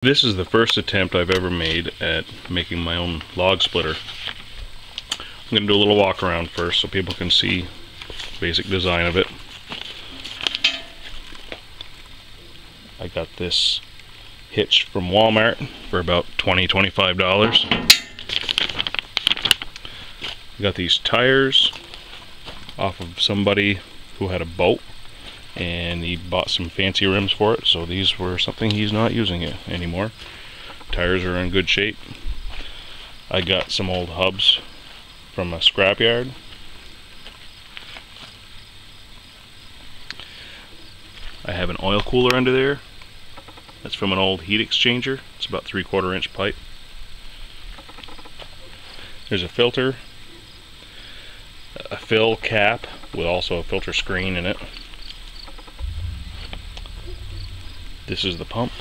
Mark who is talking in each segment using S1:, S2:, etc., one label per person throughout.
S1: This is the first attempt I've ever made at making my own log splitter. I'm going to do a little walk around first so people can see the basic design of it. I got this hitch from Walmart for about $20–25. I got these tires off of somebody who had a boat, and he bought some fancy rims for it, so these were something he's not using it anymore. Tires are in good shape. I got some old hubs from a scrapyard. I have an oil cooler under there. That's from an old heat exchanger. It's about 3/4 inch pipe. There's a filter, a fill cap with also a filter screen in it. This is the pump,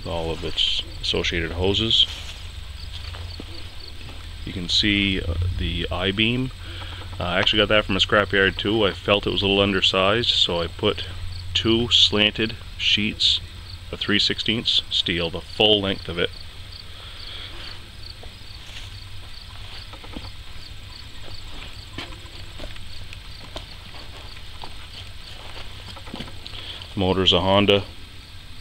S1: all of its associated hoses. You can see the I-beam. I actually got that from a scrapyard too. I felt it was a little undersized, so I put 2 slanted sheets of 3/16 steel, the full length of it. Motor's a Honda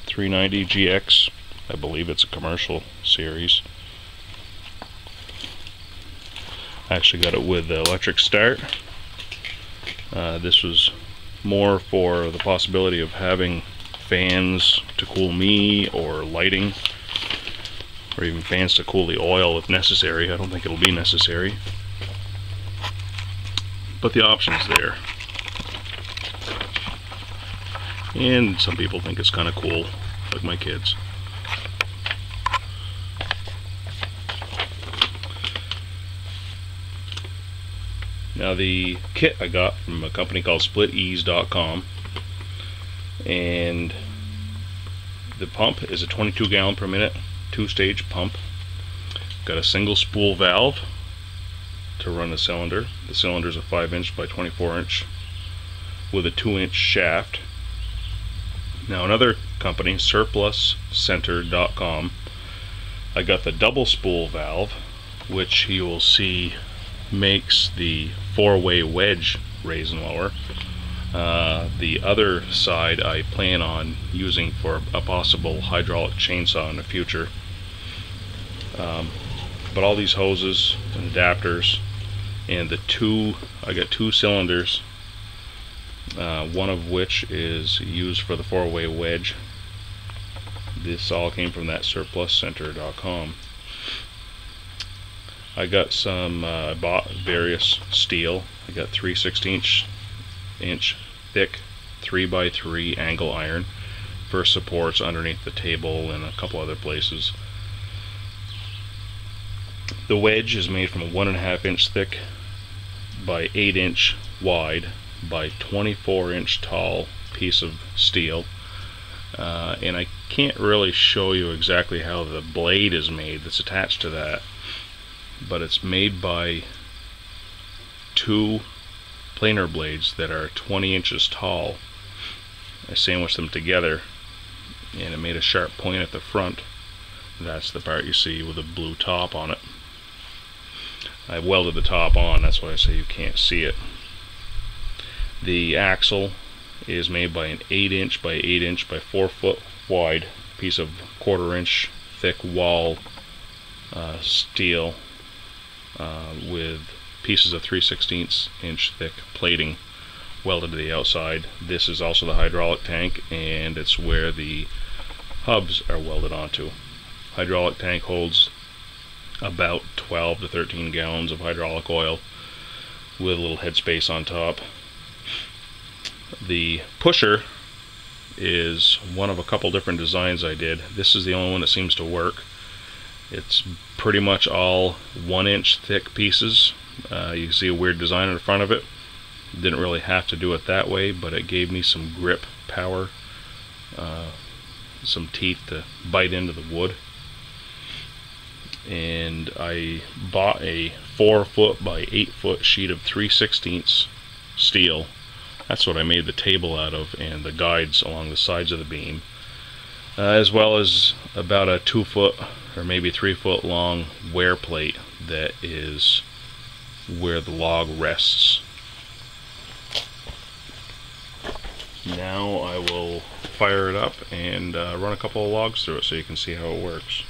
S1: 390 GX. I believe it's a commercial series. I actually got it with the electric start. This was more for the possibility of having fans to cool me, or lighting, or even fans to cool the oil if necessary. I don't think it'll be necessary, but the option's there. And some people think it's kind of cool, like my kids. Now, the kit I got from a company called SplitEase.com, and the pump is a 22 gallon per minute 2-stage pump. Got a single spool valve to run the cylinder. The cylinder is a 5" by 24" with a 2" shaft. Now, another company, SurplusCenter.com, I got the double spool valve, which you will see makes the 4-way wedge raise and lower. The other side I plan on using for a possible hydraulic chainsaw in the future. But all these hoses and adapters, and I got 2 cylinders, one of which is used for the 4-way wedge. This all came from that SurplusCenter.com. I got some, I bought various steel. I got 3/16 inch thick 3x3 angle iron for supports underneath the table and a couple other places. The wedge is made from a 1.5 inch thick by 8 inch wide by 24 inch tall piece of steel, and I can't really show you exactly how the blade is made that's attached to that, but it's made by 2 planer blades that are 20 inches tall. I sandwiched them together, and it made a sharp point at the front. That's the part you see with a blue top on it. I welded the top on, that's why I say you can't see it. The axle is made by an 8 inch by 8 inch by 4 foot wide piece of 1/4 inch thick wall steel with pieces of 3/16 inch thick plating welded to the outside. This is also the hydraulic tank, and it's where the hubs are welded onto. Hydraulic tank holds about 12 to 13 gallons of hydraulic oil with a little headspace on top. The pusher is one of a couple different designs I did. This is the only one that seems to work. It's pretty much all 1 inch thick pieces. You can see a weird design in the front of it. Didn't really have to do it that way, but it gave me some grip power, some teeth to bite into the wood. And I bought a 4 foot by 8 foot sheet of 3/16 steel. That's what I made the table out of, and the guides along the sides of the beam. as well as about a 2-foot or maybe 3-foot long wear plate that is where the log rests. Now I will fire it up and run a couple of logs through it so you can see how it works.